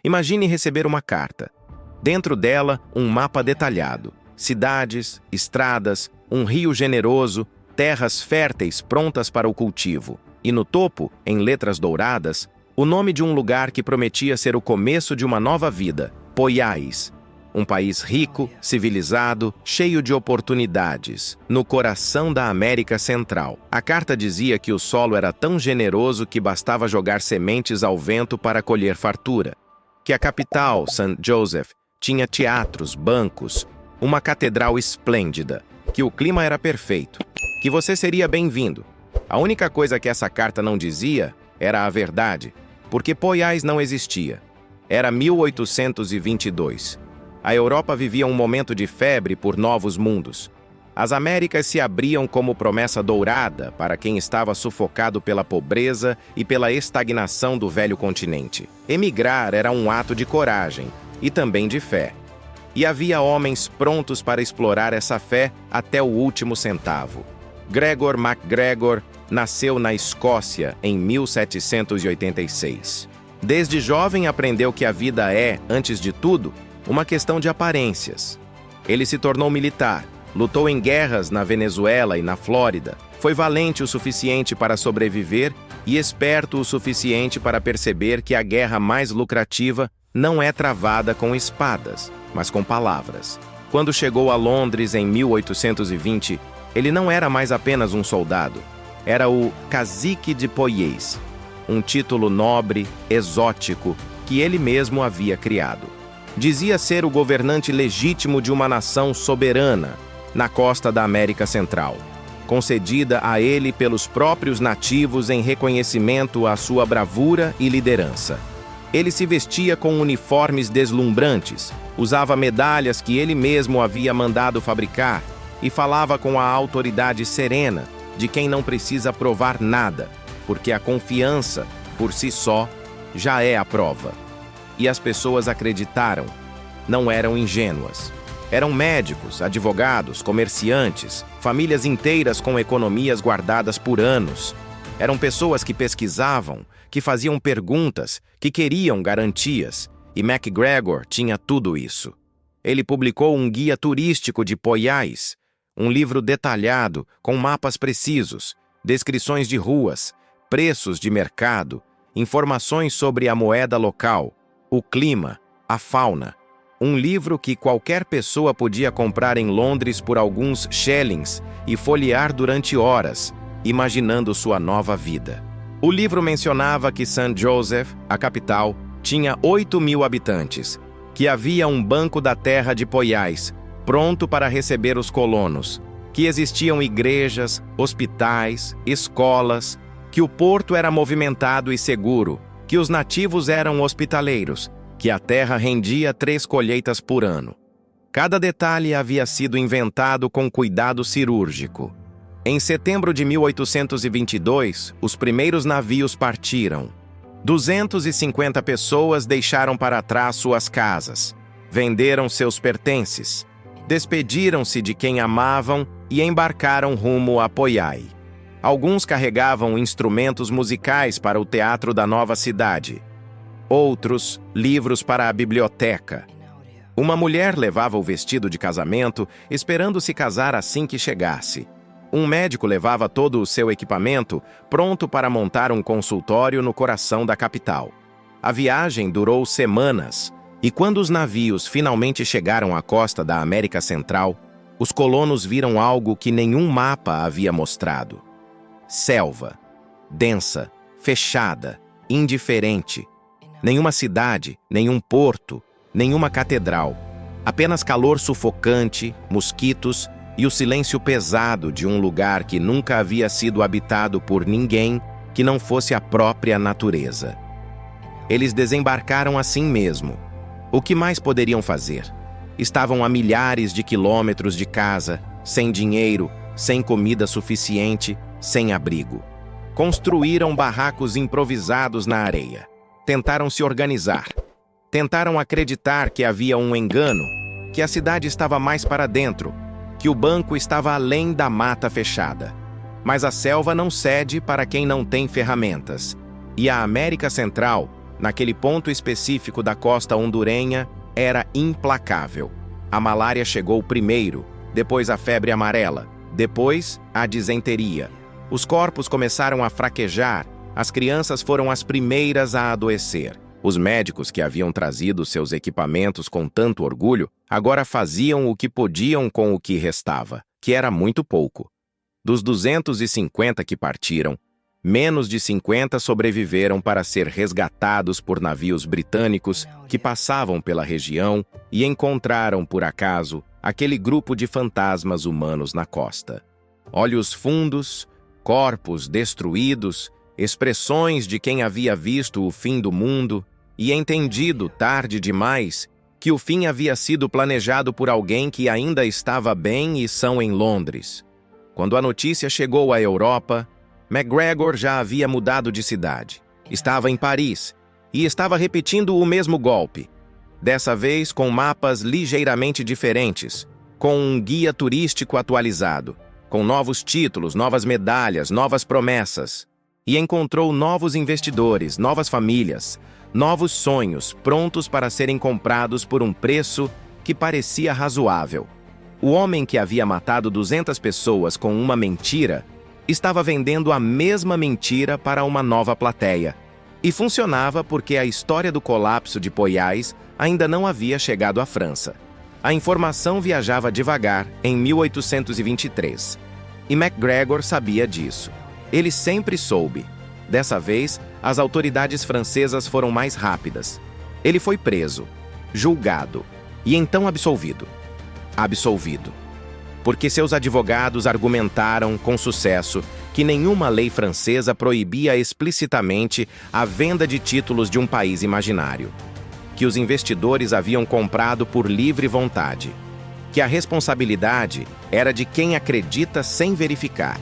Imagine receber uma carta. Dentro dela, um mapa detalhado. Cidades, estradas, um rio generoso, terras férteis prontas para o cultivo. E no topo, em letras douradas, o nome de um lugar que prometia ser o começo de uma nova vida, Poiais. Um país rico, civilizado, cheio de oportunidades, no coração da América Central. A carta dizia que o solo era tão generoso que bastava jogar sementes ao vento para colher fartura. Que a capital, St. Joseph, tinha teatros, bancos, uma catedral esplêndida, que o clima era perfeito, que você seria bem-vindo. A única coisa que essa carta não dizia era a verdade, porque Poiais não existia. Era 1822. A Europa vivia um momento de febre por novos mundos. As Américas se abriam como promessa dourada para quem estava sufocado pela pobreza e pela estagnação do velho continente. Emigrar era um ato de coragem e também de fé. E havia homens prontos para explorar essa fé até o último centavo. Gregor MacGregor nasceu na Escócia em 1786. Desde jovem aprendeu que a vida é, antes de tudo, uma questão de aparências. Ele se tornou militar, lutou em guerras na Venezuela e na Flórida, foi valente o suficiente para sobreviver e esperto o suficiente para perceber que a guerra mais lucrativa não é travada com espadas, mas com palavras. Quando chegou a Londres em 1820, ele não era mais apenas um soldado, era o Cacique de Poiais, um título nobre, exótico, que ele mesmo havia criado. Dizia ser o governante legítimo de uma nação soberana na costa da América Central, concedida a ele pelos próprios nativos em reconhecimento à sua bravura e liderança. Ele se vestia com uniformes deslumbrantes, usava medalhas que ele mesmo havia mandado fabricar e falava com a autoridade serena de quem não precisa provar nada, porque a confiança, por si só, já é a prova. E as pessoas acreditaram. Não eram ingênuas. Eram médicos, advogados, comerciantes, famílias inteiras com economias guardadas por anos. Eram pessoas que pesquisavam, que faziam perguntas, que queriam garantias. E MacGregor tinha tudo isso. Ele publicou um guia turístico de Poiais, um livro detalhado, com mapas precisos, descrições de ruas, preços de mercado, informações sobre a moeda local, o clima, a fauna. Um livro que qualquer pessoa podia comprar em Londres por alguns shillings e folhear durante horas, imaginando sua nova vida. O livro mencionava que St. Joseph, a capital, tinha 8.000 habitantes, que havia um banco da terra de Poiais, pronto para receber os colonos, que existiam igrejas, hospitais, escolas, que o porto era movimentado e seguro, que os nativos eram hospitaleiros, que a terra rendia 3 colheitas por ano. Cada detalhe havia sido inventado com cuidado cirúrgico. Em setembro de 1822, os primeiros navios partiram. 250 pessoas deixaram para trás suas casas, venderam seus pertences, despediram-se de quem amavam e embarcaram rumo a Poiais. Alguns carregavam instrumentos musicais para o teatro da nova cidade. Outros, livros para a biblioteca. Uma mulher levava o vestido de casamento, esperando se casar assim que chegasse. Um médico levava todo o seu equipamento, pronto para montar um consultório no coração da capital. A viagem durou semanas, e quando os navios finalmente chegaram à costa da América Central, os colonos viram algo que nenhum mapa havia mostrado. Selva, densa, fechada, indiferente. Nenhuma cidade, nenhum porto, nenhuma catedral. Apenas calor sufocante, mosquitos e o silêncio pesado de um lugar que nunca havia sido habitado por ninguém que não fosse a própria natureza. Eles desembarcaram assim mesmo. O que mais poderiam fazer? Estavam a milhares de quilômetros de casa, sem dinheiro, sem comida suficiente, sem abrigo. Construíram barracos improvisados na areia. Tentaram se organizar. Tentaram acreditar que havia um engano, que a cidade estava mais para dentro, que o banco estava além da mata fechada. Mas a selva não cede para quem não tem ferramentas. E a América Central, naquele ponto específico da costa hondurenha, era implacável. A malária chegou primeiro, depois a febre amarela, depois a disenteria. Os corpos começaram a fraquejar, as crianças foram as primeiras a adoecer. Os médicos que haviam trazido seus equipamentos com tanto orgulho, agora faziam o que podiam com o que restava, que era muito pouco. Dos 250 que partiram, menos de 50 sobreviveram para ser resgatados por navios britânicos que passavam pela região e encontraram, por acaso, aquele grupo de fantasmas humanos na costa. Olhos fundos, corpos destruídos, expressões de quem havia visto o fim do mundo e entendido, tarde demais, que o fim havia sido planejado por alguém que ainda estava bem e são em Londres. Quando a notícia chegou à Europa, MacGregor já havia mudado de cidade. Estava em Paris e estava repetindo o mesmo golpe. Dessa vez com mapas ligeiramente diferentes, com um guia turístico atualizado, com novos títulos, novas medalhas, novas promessas. E encontrou novos investidores, novas famílias, novos sonhos prontos para serem comprados por um preço que parecia razoável. O homem que havia matado 200 pessoas com uma mentira estava vendendo a mesma mentira para uma nova plateia. E funcionava porque a história do colapso de Poiás ainda não havia chegado à França. A informação viajava devagar em 1823. E MacGregor sabia disso. Ele sempre soube. Dessa vez, as autoridades francesas foram mais rápidas. Ele foi preso, julgado e então absolvido. Absolvido. Porque seus advogados argumentaram com sucesso que nenhuma lei francesa proibia explicitamente a venda de títulos de um país imaginário, que os investidores haviam comprado por livre vontade, que a responsabilidade era de quem acredita sem verificar.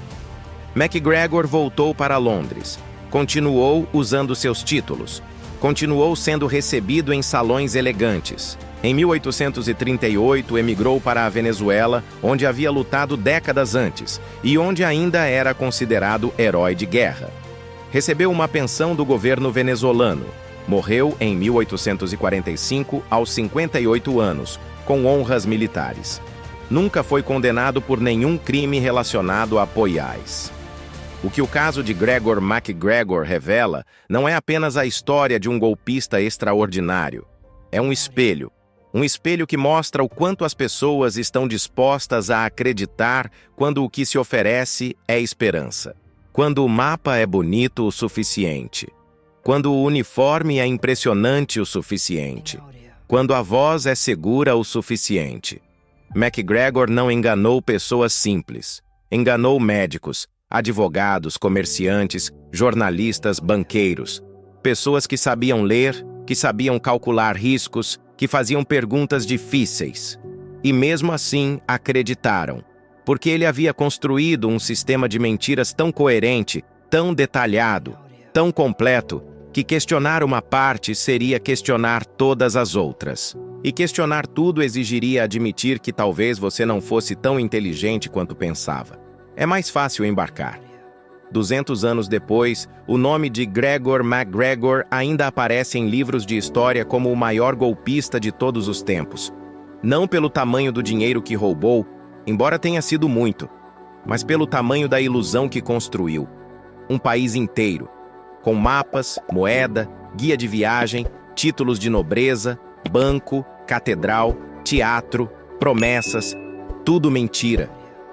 MacGregor voltou para Londres, continuou usando seus títulos, continuou sendo recebido em salões elegantes. Em 1838, emigrou para a Venezuela, onde havia lutado décadas antes e onde ainda era considerado herói de guerra. Recebeu uma pensão do governo venezuelano. Morreu em 1845, aos 58 anos, com honras militares. Nunca foi condenado por nenhum crime relacionado a Poiás. O que o caso de Gregor MacGregor revela não é apenas a história de um golpista extraordinário. É um espelho que mostra o quanto as pessoas estão dispostas a acreditar quando o que se oferece é esperança. Quando o mapa é bonito o suficiente. Quando o uniforme é impressionante o suficiente. Quando a voz é segura o suficiente. MacGregor não enganou pessoas simples. Enganou médicos, advogados, comerciantes, jornalistas, banqueiros. Pessoas que sabiam ler, que sabiam calcular riscos, que faziam perguntas difíceis. E mesmo assim acreditaram, porque ele havia construído um sistema de mentiras tão coerente, tão detalhado, tão completo, que questionar uma parte seria questionar todas as outras. E questionar tudo exigiria admitir que talvez você não fosse tão inteligente quanto pensava. É mais fácil embarcar. 200 anos depois, o nome de Gregor MacGregor ainda aparece em livros de história como o maior golpista de todos os tempos. Não pelo tamanho do dinheiro que roubou, embora tenha sido muito, mas pelo tamanho da ilusão que construiu. Um país inteiro, com mapas, moeda, guia de viagem, títulos de nobreza, banco, catedral, teatro, promessas, tudo mentira,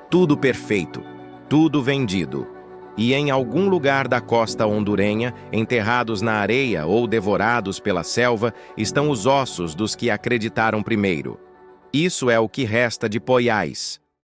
tudo perfeito, tudo vendido. E em algum lugar da costa hondurenha, enterrados na areia ou devorados pela selva, estão os ossos dos que acreditaram primeiro. Isso é o que resta de Poiás.